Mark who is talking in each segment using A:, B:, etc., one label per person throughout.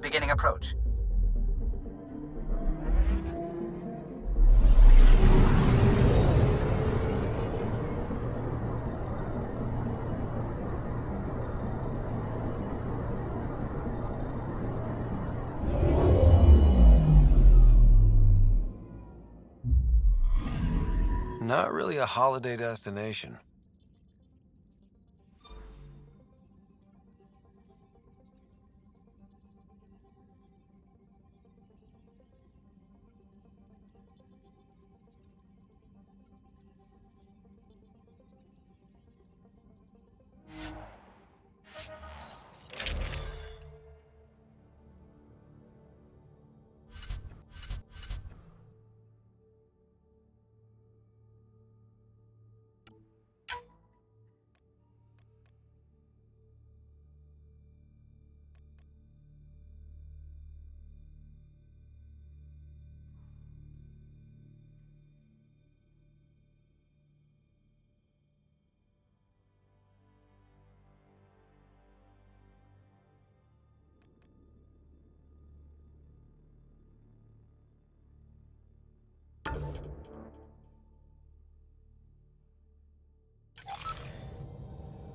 A: Beginning approach.
B: Not really a holiday destination.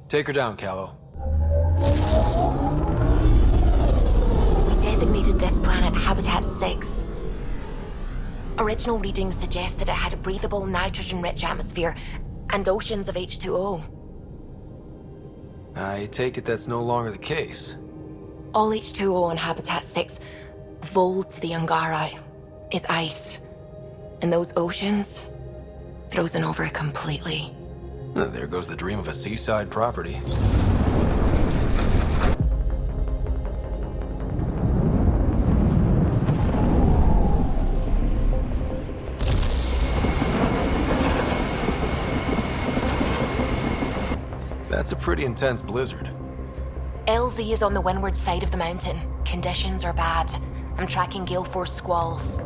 B: Take her down, Callow.
C: We designated this planet Habitat 6. Original readings suggest that it had a breathable, nitrogen-rich atmosphere and oceans of H2O.
B: I take it that's no longer the case.
C: All H2O on Habitat 6, vold to the Angara, is ice. And those oceans, frozen over completely.
B: There goes the dream of a seaside property. That's a pretty intense blizzard.
C: LZ is on the windward side of the mountain. Conditions are bad. I'm tracking gale force squalls.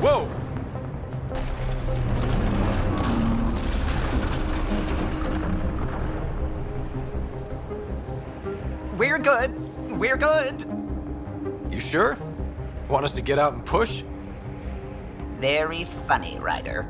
B: Whoa!
A: We're good. We're good.
B: You sure? Want us to get out and push?
A: Very funny, Ryder.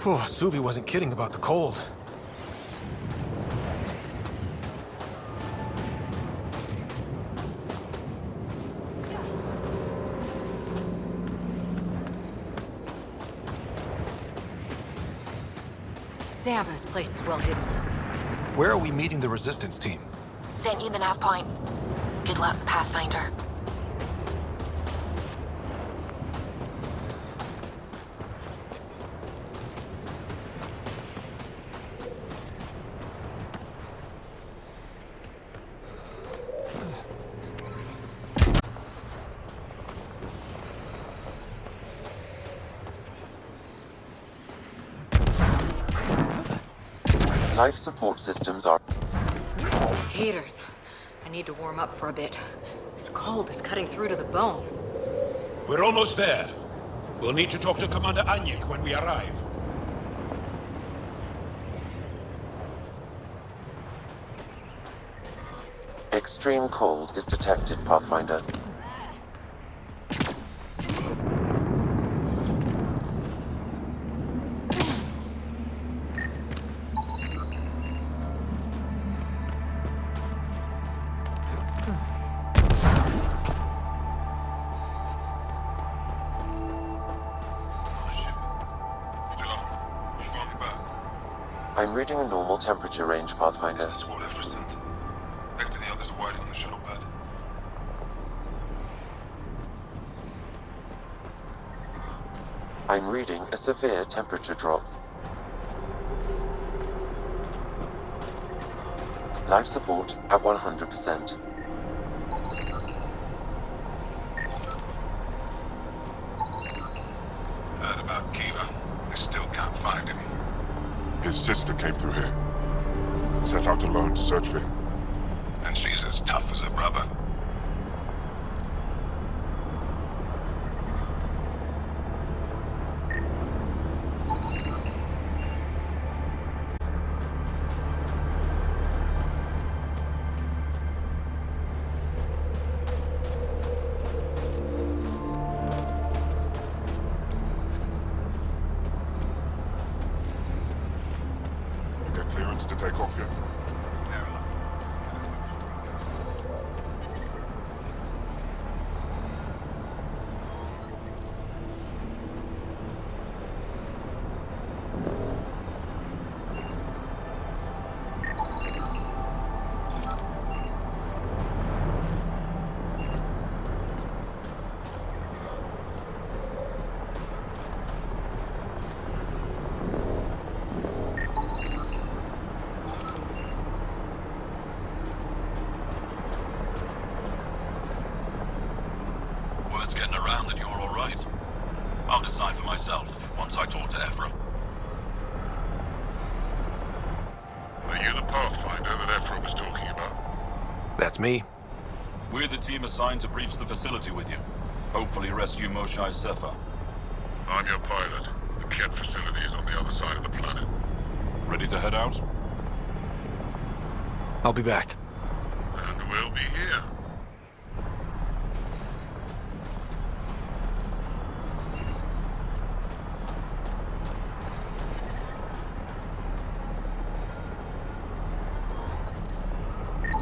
B: Oh, Suvi wasn't kidding about the cold.
D: Damn, this place is well hidden.
B: Where are we meeting the resistance team?
C: Sent you the nav point. Good luck, Pathfinder.
E: Life support systems are...
D: Heaters. I need to warm up for a bit. This cold is cutting through to the bone.
F: We're almost there. We'll need to talk to Commander Anyik when we arrive.
E: Extreme cold is detected, Pathfinder. I'm reading a normal temperature range, Pathfinder.
G: This is what I've sent. Hector and the others are waiting on the shuttle pad.
E: I'm reading a severe temperature drop. Life support at 100%.
G: Heard about Kiva. I still can't find him.
H: His sister came through here. Set out alone to search for him.
G: And she's as tough as her brother.
H: You get clearance to take off yet?
G: Word's getting around that you're all right. I'll decide for myself once I talk to Ephra.
H: Are you the Pathfinder that Ephra was talking about?
B: That's me.
I: We're the team assigned to breach the facility with you. Hopefully rescue Moshae Sefa.
H: I'm your pilot. The Ket facility is on the other side of the planet.
I: Ready to head out?
B: I'll be back.
H: And we'll be here.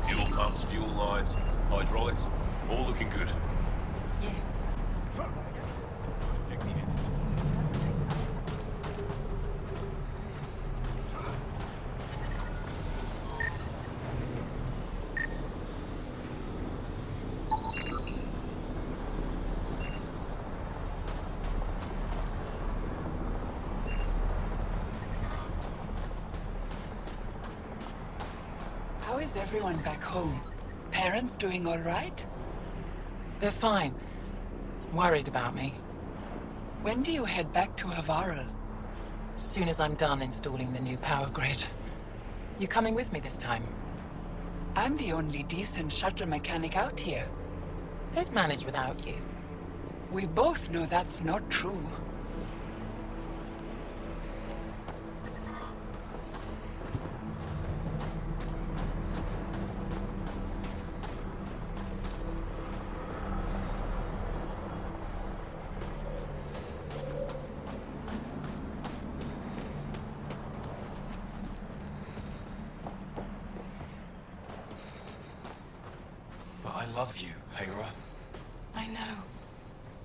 I: Fuel pumps, fuel lines, hydraulics, all looking good.
J: How is everyone back home? Parents doing all right?
K: They're fine. Worried about me.
J: When do you head back to Havarl?
K: Soon as I'm done installing the new power grid. You coming with me this time?
J: I'm the only decent shuttle mechanic out here.
K: They'd manage without you.
J: We both know that's not true.
L: But I love you, Hera.
J: I know.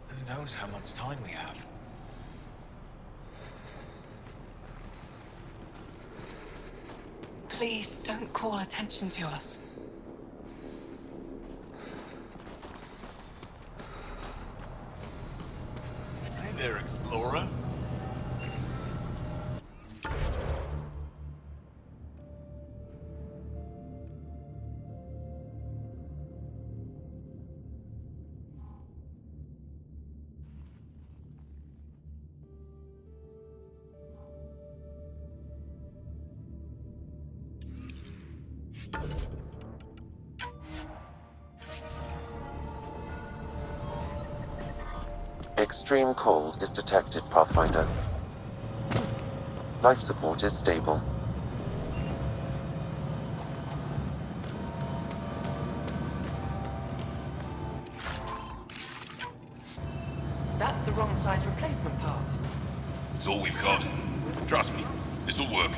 L: Who knows how much time we have?
J: Please don't call attention to us.
L: Hey there, Explorer.
E: Extreme cold is detected, Pathfinder. Life support is stable.
K: That's the wrong size replacement part.
F: It's all we've got. Trust me, this'll work.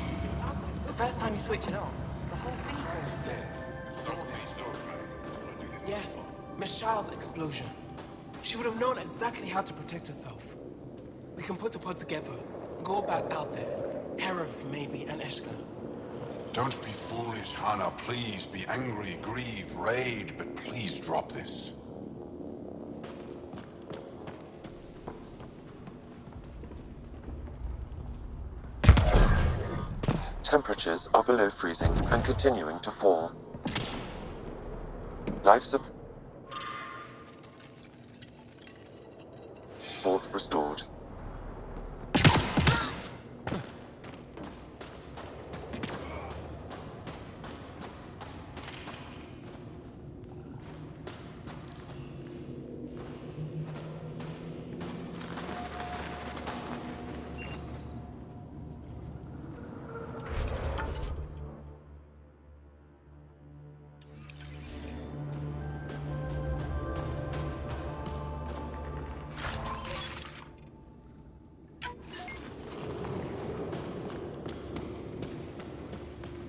K: The first time you switch it on, the whole thing's going to blur. Yes, Miss Shaw's explosion. She would have known exactly how to protect herself. We can put a pod together, go back out there. Heref, maybe, and Eshka.
L: Don't be foolish, Hannah. Please be angry, grieve, rage, but please drop this.
E: Temperatures are below freezing and continuing to fall. Life support restored.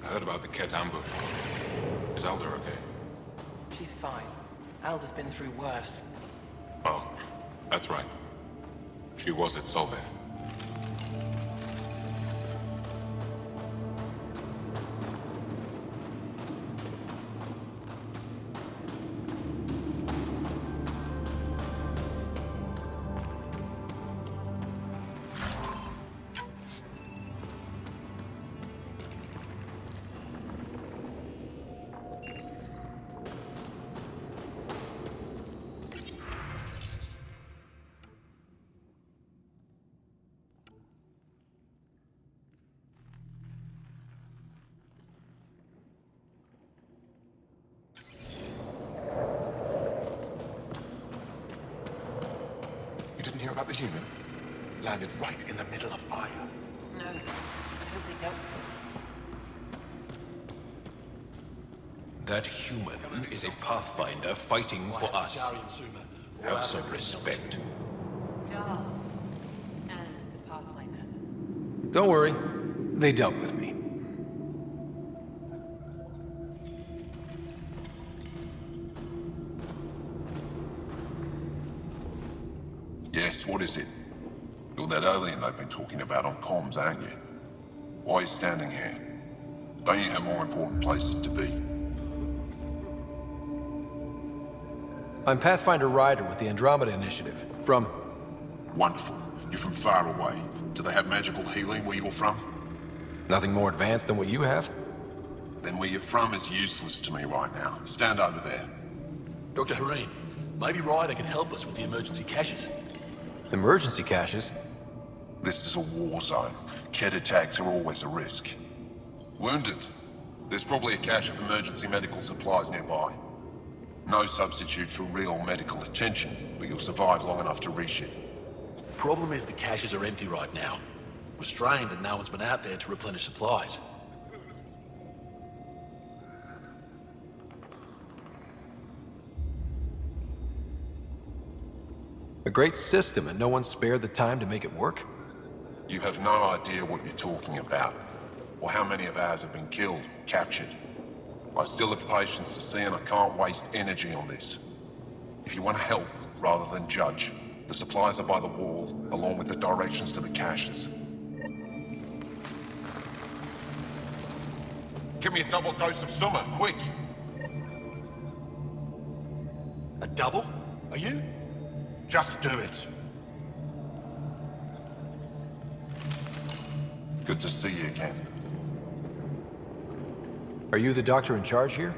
F: I heard about the Ket ambush. Is Alder okay?
K: She's fine. Alda's been through worse.
F: Oh, that's right. She was at Solveth.
L: You didn't hear about the human? Landed right in the middle of Aya.
K: No, I hope they dealt with it.
F: That human is a Pathfinder fighting for us. Have some respect.
K: Jar. And the Pathfinder.
B: Don't worry. They dealt with me.
H: Yes, what is it? You're that alien they've been talking about on comms, aren't you? Why are you standing here? Don't you have more important places to be?
B: I'm Pathfinder Ryder with the Andromeda Initiative. From...
H: Wonderful. You're from far away. Do they have magical healing where you're from?
B: Nothing more advanced than what you have?
H: Then where you're from is useless to me right now. Stand over there.
L: Dr. Hareen, maybe Ryder can help us with the emergency caches.
B: Emergency caches?
H: This is a war zone. Ket attacks are always a risk. Wounded? There's probably a cache of emergency medical supplies nearby. No substitute for real medical attention, but you'll survive long enough to reach it.
L: Problem is the caches are empty right now. We're strained and no one's been out there to replenish supplies.
B: A great system and no one spared the time to make it work?
H: You have no idea what you're talking about, or how many of ours have been killed or captured. I still have patience to see, and I can't waste energy on this. If you want to help, rather than judge, the supplies are by the wall, along with the directions to the caches. Give me a double dose of Summer, quick!
L: A double? Are you?
H: Just do it. Good to see you again.
B: Are you the doctor in charge here?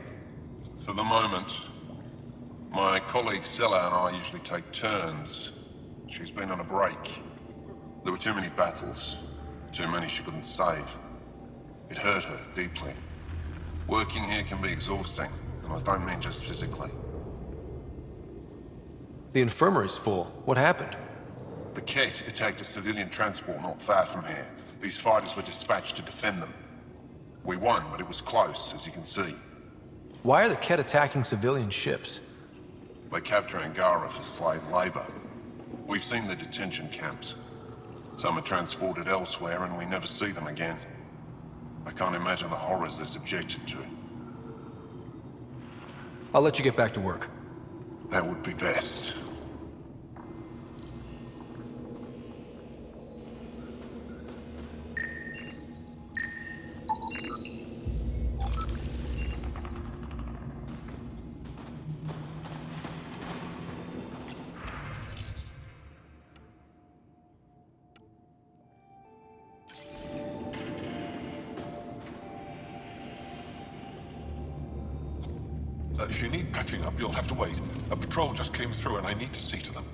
H: For the moment. My colleague Sella and I usually take turns. She's been on a break. There were too many battles. Too many she couldn't save. It hurt her deeply. Working here can be exhausting, and I don't mean just physically.
B: The infirmary's full. What happened?
H: The Ket attacked a civilian transport not far from here. These fighters were dispatched to defend them. We won, but it was close, as you can see.
B: Why are the Ket attacking civilian ships?
H: They capture Angara for slave labor. We've seen the detention camps. Some are transported elsewhere and we never see them again. I can't imagine the horrors they're subjected to.
B: I'll let you get back to work.
H: That would be best.
L: If you need patching up, you'll have to wait. A patrol just came through and I need to see to them.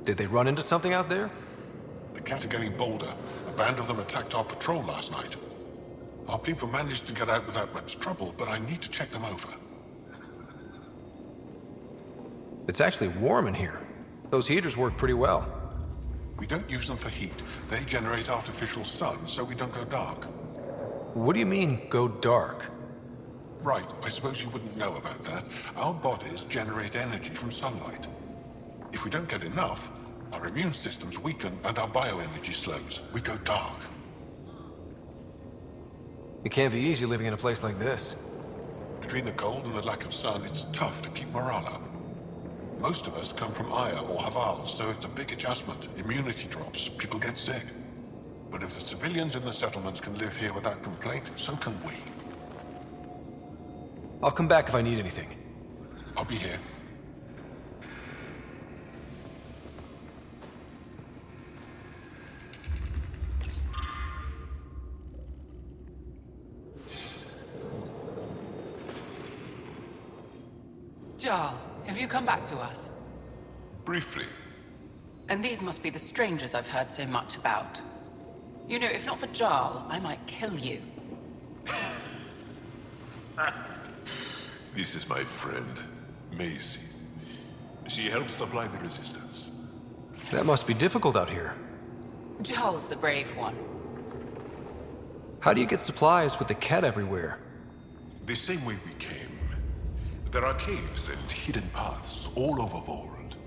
B: Did they run into something out there?
L: The Cat are getting bolder. A band of them attacked our patrol last night. Our people managed to get out without much trouble, but I need to check them over.
B: It's actually warm in here. Those heaters work pretty well.
L: We don't use them for heat. They generate artificial sun, so we don't go dark.
B: What do you mean, go dark?
L: Right, I suppose you wouldn't know about that. Our bodies generate energy from sunlight. If we don't get enough, our immune systems weaken and our bioenergy slows. We go dark.
B: It can't be easy living in a place like this.
L: Between the cold and the lack of sun, it's tough to keep morale up. Most of us come from Aya or Haval, so it's a big adjustment. Immunity drops, people get sick. But if the civilians in the settlements can live here without complaint, so can we.
B: I'll come back if I need anything.
L: I'll be here.
J: Jarl, have you come back to us?
L: Briefly.
J: And these must be the strangers I've heard so much about. You know, if not for Jarl, I might kill you.
L: This is my friend, Maisie. She helps supply the resistance.
B: That must be difficult out here.
J: Jarl's the brave one.
B: How do you get supplies with the Ket everywhere?
L: The same way we came. There are caves and hidden paths all over Vold.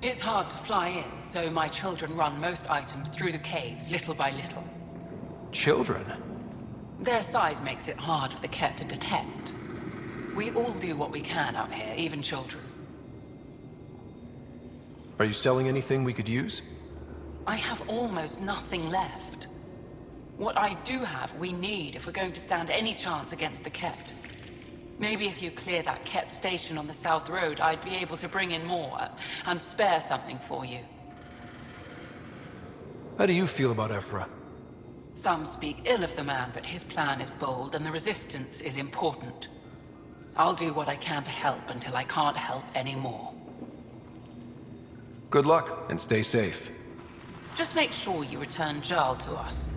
J: It's hard to fly in, so my children run most items through the caves, little by little.
B: Children?
J: Their size makes it hard for the Ket to detect. We all do what we can out here, even children.
B: Are you selling anything we could use?
J: I have almost nothing left. What I do have, we need if we're going to stand any chance against the Ket. Maybe if you clear that Ket station on the South Road, I'd be able to bring in more and spare something for you.
B: How do you feel about Ephra?
J: Some speak ill of the man, but his plan is bold and the resistance is important. I'll do what I can to help until I can't help anymore.
B: Good luck, and stay safe.
J: Just make sure you return Jarl to us.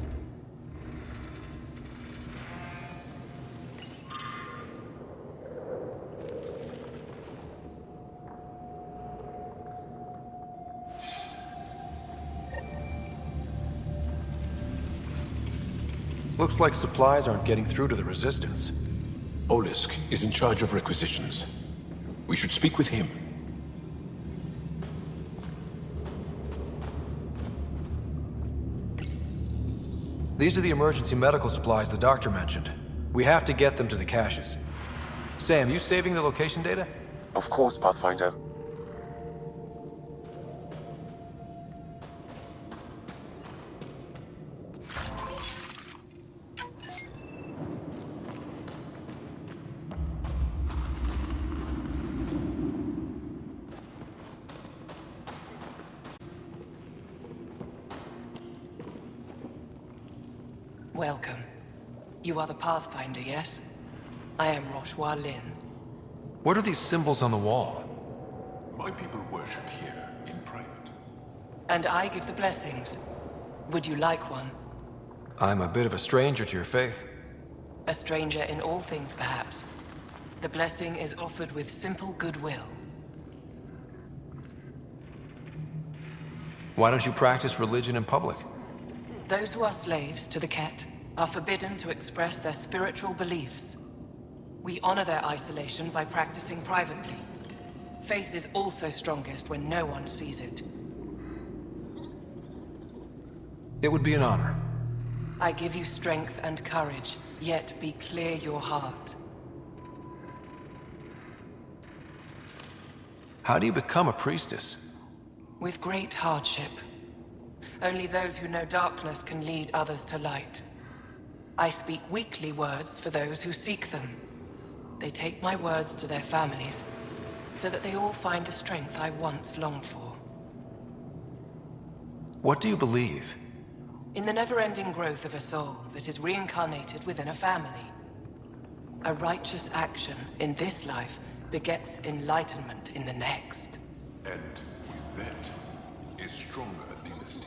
B: Looks like supplies aren't getting through to the Resistance.
M: Olisk is in charge of requisitions. We should speak with him.
B: These are the emergency medical supplies the doctor mentioned. We have to get them to the caches. Sam, you saving the location data?
E: Of course, Pathfinder.
K: Welcome. You are the Pathfinder, yes? I am Roshua Lin.
B: What are these symbols on the wall?
L: My people worship here, in private.
K: And I give the blessings. Would you like one?
B: I'm a bit of a stranger to your faith.
K: A stranger in all things, perhaps. The blessing is offered with simple goodwill.
B: Why don't you practice religion in public?
K: Those who are slaves to the Ket are forbidden to express their spiritual beliefs. We honor their isolation by practicing privately. Faith is also strongest when no one sees it.
B: It would be an honor.
K: I give you strength and courage, yet be clear your heart.
B: How do you become a priestess?
K: With great hardship. Only those who know darkness can lead others to light. I speak weakly words for those who seek them. They take my words to their families, so that they all find the strength I once longed for.
B: What do you believe?
K: In the never-ending growth of a soul that is reincarnated within a family. A righteous action in this life begets enlightenment in the next.
L: And with that, a stronger dynasty.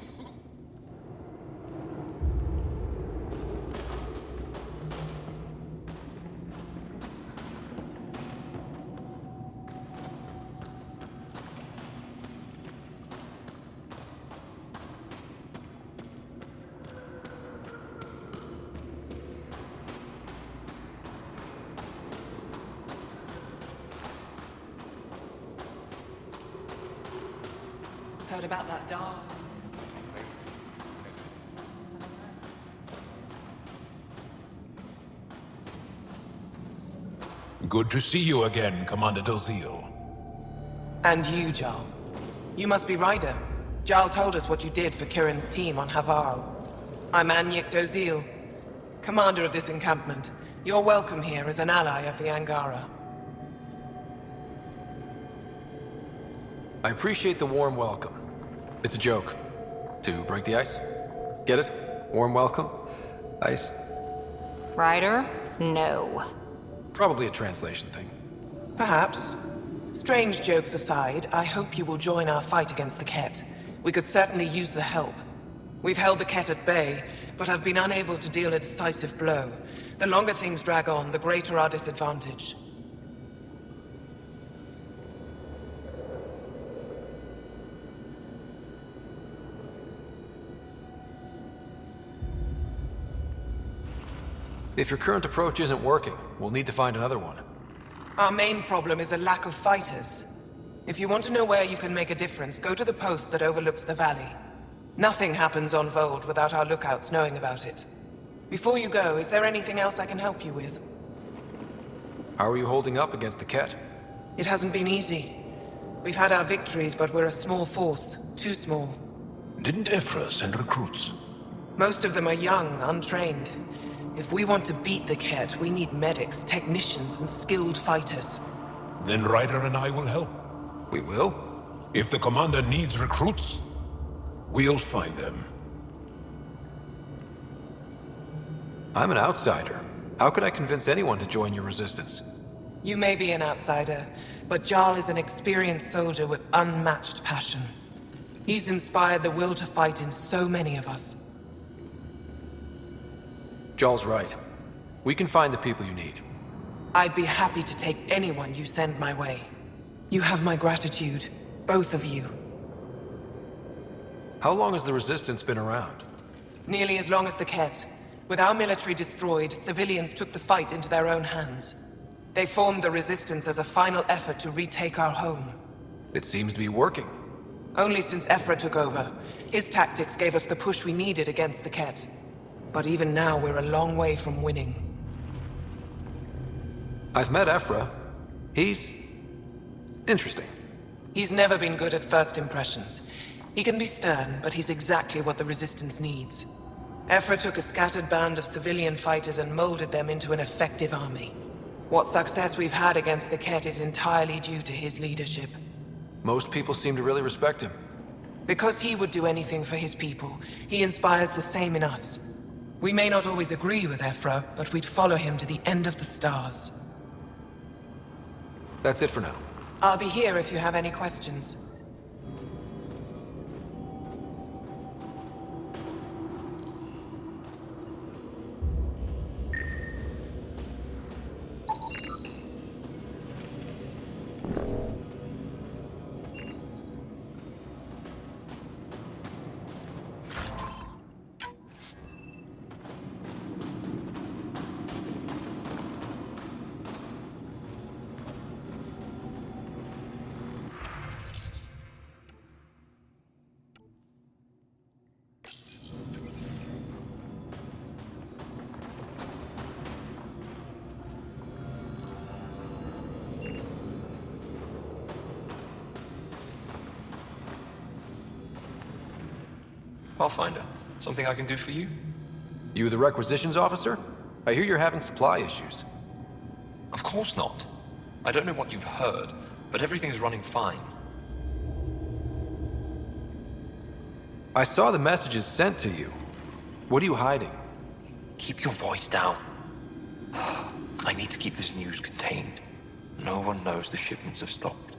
K: Heard about that dog?
N: Good to see you again, Commander Dozil.
K: And you, Jarl. You must be Ryder. Jarl told us what you did for Kirin's team on Havarl. I'm Anyek Dozil, commander of this encampment. You're welcome here as an ally of the Angara.
B: I appreciate the warm welcome. It's a joke. To break the ice? Get it? Warm welcome? Ice?
C: Ryder? No.
B: Probably a translation thing.
K: Perhaps. Strange jokes aside, I hope you will join our fight against the Ket. We could certainly use the help. We've held the Ket at bay, but have been unable to deal a decisive blow. The longer things drag on, the greater our disadvantage.
B: If your current approach isn't working, we'll need to find another one.
K: Our main problem is a lack of fighters. If you want to know where you can make a difference, go to the post that overlooks the valley. Nothing happens on Vold without our lookouts knowing about it. Before you go, is there anything else I can help you with?
B: How are you holding up against the Ket?
K: It hasn't been easy. We've had our victories, but we're a small force. Too small.
N: Didn't Ephra send recruits?
K: Most of them are young, untrained. If we want to beat the Ket, we need medics, technicians, and skilled fighters.
N: Then Ryder and I will help.
B: We will?
N: If the commander needs recruits, we'll find them.
B: I'm an outsider. How could I convince anyone to join your resistance?
K: You may be an outsider, but Jarl is an experienced soldier with unmatched passion. He's inspired the will to fight in so many of us.
B: Jarl's right. We can find the people you need.
K: I'd be happy to take anyone you send my way. You have my gratitude, both of you.
B: How long has the Resistance been around?
K: Nearly as long as the Ket. With our military destroyed, civilians took the fight into their own hands. They formed the Resistance as a final effort to retake our home.
B: It seems to be working.
K: Only since Ephra took over. His tactics gave us the push we needed against the Ket. But even now, we're a long way from winning.
B: I've met Ephra. He's interesting.
K: He's never been good at first impressions. He can be stern, but he's exactly what the Resistance needs. Ephra took a scattered band of civilian fighters and molded them into an effective army. What success we've had against the Ket is entirely due to his leadership.
B: Most people seem to really respect him.
K: Because he would do anything for his people, he inspires the same in us. We may not always agree with Ephra, but we'd follow him to the end of the stars.
B: That's it for now.
K: I'll be here if you have any questions.
M: Pathfinder, something I can do for you?
B: You the requisitions officer? I hear you're having supply issues.
M: Of course not. I don't know what you've heard, but everything's running fine.
B: I saw the messages sent to you. What are you hiding?
M: Keep your voice down. I need to keep this news contained. No one knows the shipments have stopped.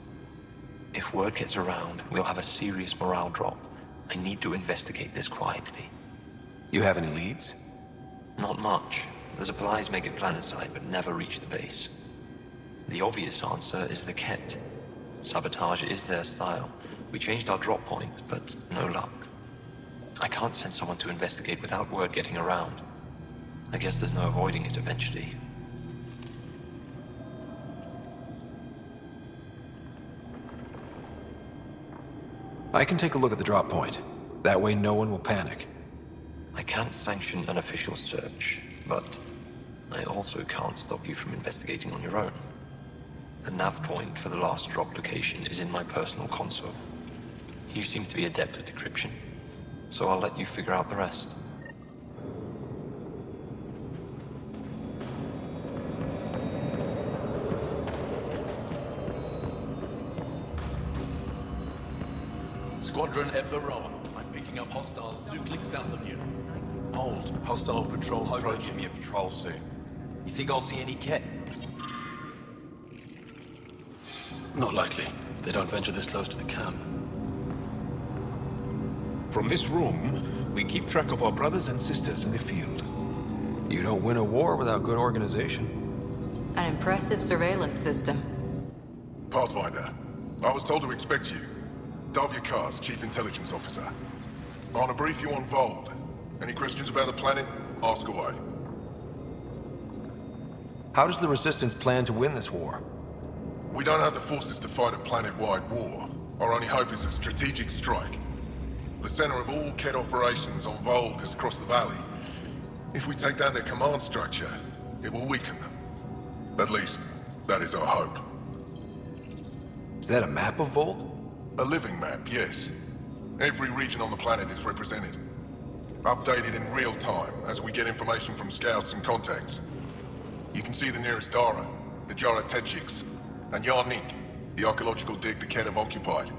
M: If word gets around, we'll have a serious morale drop. I need to investigate this quietly.
B: You have any leads?
M: Not much. The supplies make it planetside, but never reach the base. The obvious answer is the Ket. Sabotage is their style. We changed our drop point, but no luck. I can't send someone to investigate without word getting around. I guess there's no avoiding it eventually.
B: I can take a look at the drop point. That way no one will panic.
M: I can't sanction an official search, but I also can't stop you from investigating on your own. The nav point for the last drop location is in my personal console. You seem to be adept at decryption, so I'll let you figure out the rest.
F: Squadron Ebvaron. I'm picking up hostiles 2 clicks south of you.
N: Hold. Hostile patrol
F: Hope won't
N: approaching.
F: give me a patrol soon. You think I'll see any Ket?
N: Not likely. They don't venture this close to the camp. From this room, we keep track of our brothers and sisters in the field.
B: You don't win a war without good organization.
D: An impressive surveillance system.
H: Pathfinder, I was told to expect you. Davia Kars, Chief Intelligence Officer. I want to brief you on Vold. Any questions about the planet? Ask away.
B: How does the Resistance plan to win this war?
H: We don't have the forces to fight a planet-wide war. Our only hope is a strategic strike. The center of all Ket operations on Vold is across the valley. If we take down their command structure, it will weaken them. At least, that is our hope.
B: Is that a map of Volt?
H: A living map, yes. Every region on the planet is represented. Updated in real time as we get information from scouts and contacts. You can see the nearest Dara, the Jara Tetchiks, and Yarnik, the archaeological dig the Ket have occupied.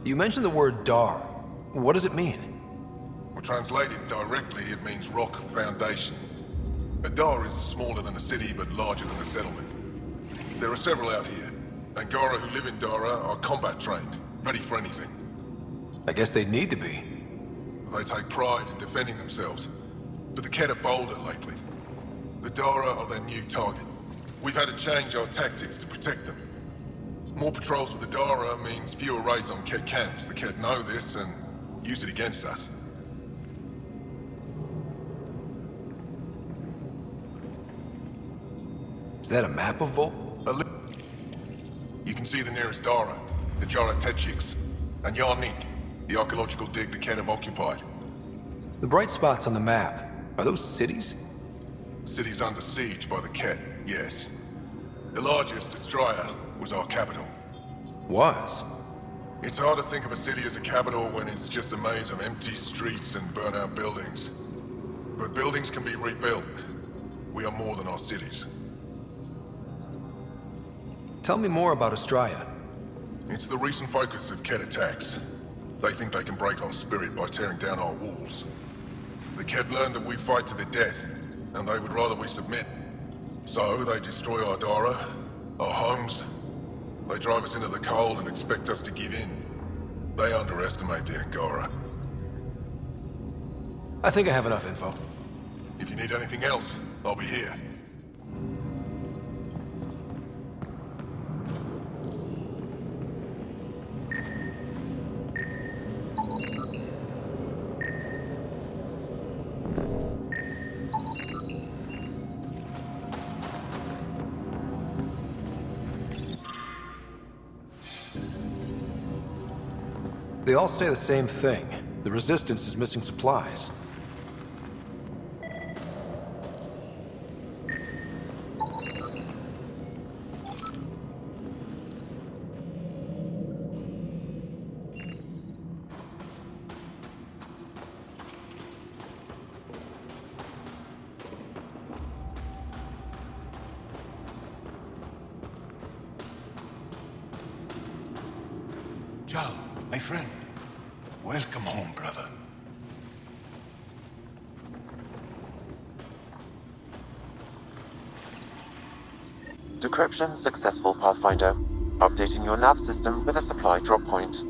B: You mentioned the word Dar. What does it mean?
H: Well, translated directly, it means rock foundation. A Dar is smaller than a city, but larger than a settlement. There are several out here. Angara who live in Dara are combat trained, ready for anything.
B: I guess they'd need to be.
H: They take pride in defending themselves. But the Ket are bolder lately. The Dara are their new target. We've had to change our tactics to protect them. More patrols with the Dara means fewer raids on Ket camps. The Ket know this and use it against us.
B: Is that a map of Volt?
H: You can see the nearest Dara, the Jara Tetchiks, and Yarnik, the archaeological dig the Ket have occupied.
B: The bright spots on the map, are those cities?
H: Cities under siege by the Ket, yes. The largest, Astraea, was our capital.
B: Was?
H: It's hard to think of a city as a capital when it's just a maze of empty streets and burnt-out buildings. But buildings can be rebuilt. We are more than our cities.
B: Tell me more about Astraea.
H: It's the recent focus of Ket attacks. They think they can break our spirit by tearing down our walls. The Ket learned that we fight to the death, and they would rather we submit. So they destroy our Dara, our homes. They drive us into the cold and expect us to give in. They underestimate the Angara.
B: I think I have enough info.
H: If you need anything else, I'll be here.
B: They all say the same thing. The Resistance is missing supplies.
N: Joe, my friend. Welcome home, brother.
E: Decryption successful, Pathfinder. Updating your nav system with a supply drop point.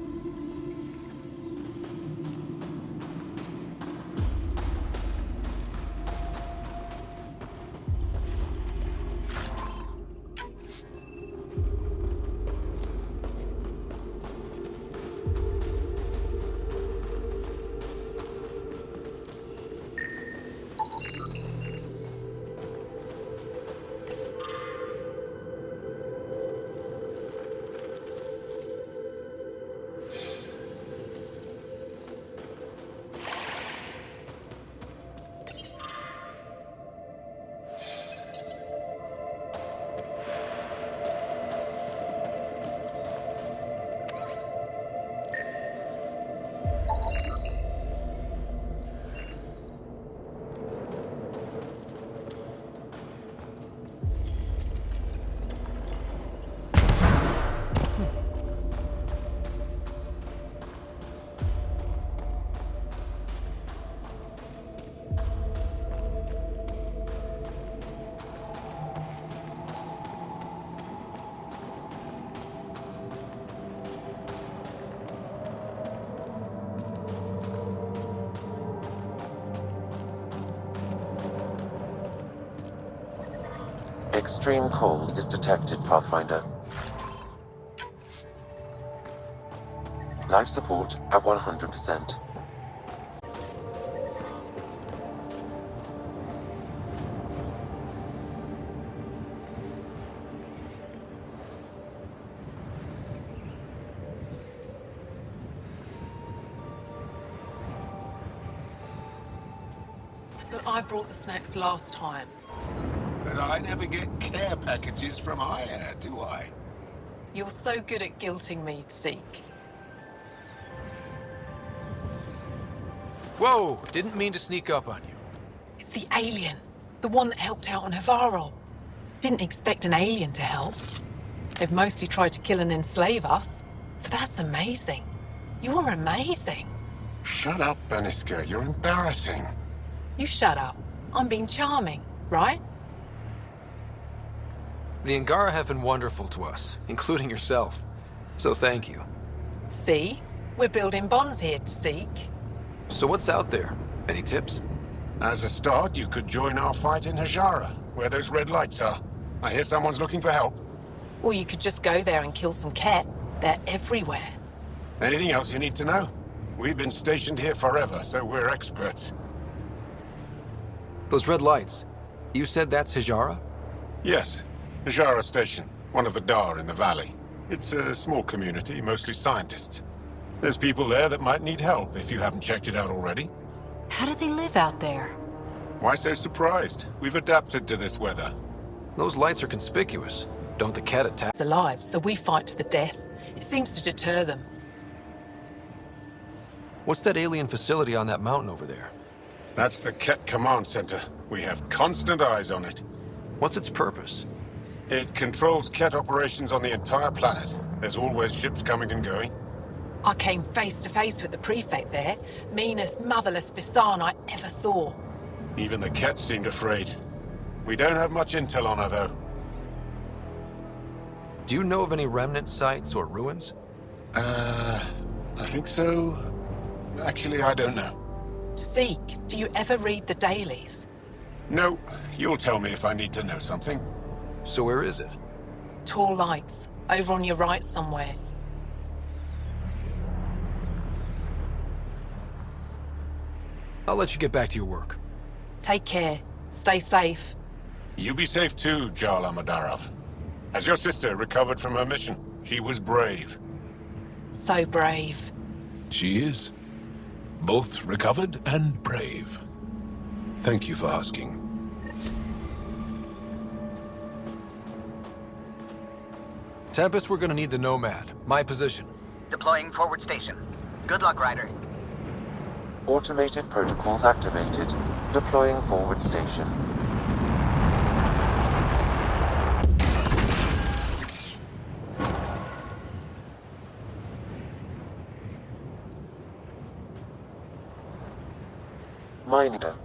E: Extreme cold is detected, Pathfinder. Life support at 100%.
J: But I brought the snacks last time.
N: But I never get care packages from Aya, do I?
J: You're so good at guilting me, Zeke.
B: Whoa! Didn't mean to sneak up on you.
J: It's the alien. The one that helped out on Havarl. Didn't expect an alien to help. They've mostly tried to kill and enslave us. So that's amazing. You're amazing.
N: Shut up, Baniska. You're embarrassing.
J: You shut up. I'm being charming, right?
B: The Angara have been wonderful to us, including yourself. So thank you.
J: See? We're building bonds here, Zeke.
B: So what's out there? Any tips?
N: As a start, you could join our fight in Hajara, where those red lights are. I hear someone's looking for help.
J: Or you could just go there and kill some Ket. They're everywhere.
N: Anything else you need to know? We've been stationed here forever, so we're experts.
B: Those red lights. You said that's Hijara?
N: Yes. Hajara Station, one of the Dar in the valley. It's a small community, mostly scientists. There's people there that might need help if you haven't checked it out already.
D: How do they live out there?
N: Why so surprised? We've adapted to this weather.
B: Those lights are conspicuous. Don't the Ket attack?
J: It's alive, so we fight to the death. It seems to deter them.
B: What's that alien facility on that mountain over there?
N: That's the Ket Command Center. We have constant eyes on it.
B: What's its purpose?
N: It controls Ket operations on the entire planet. There's always ships coming and going.
J: I came face to face with the prefect there. Meanest, motherless Bisan I ever saw.
N: Even the Ket seemed afraid. We don't have much intel on her, though.
B: Do you know of any remnant sites or ruins?
N: I think so. Actually, I don't know.
J: Zeke, do you ever read the dailies?
N: No, you'll tell me if I need to know something.
B: So where is it?
J: Tall lights, over on your right somewhere.
B: I'll let you get back to your work.
J: Take care. Stay safe.
N: You be safe too, Jarl Amadarov. Has your sister recovered from her mission? She was brave.
J: So brave.
L: She is. Both recovered and brave. Thank you for asking.
B: Tempest, we're gonna need the Nomad. My position.
A: Deploying forward station. Good luck, Ryder.
E: Automated protocols activated. Deploying forward station. Pioneer.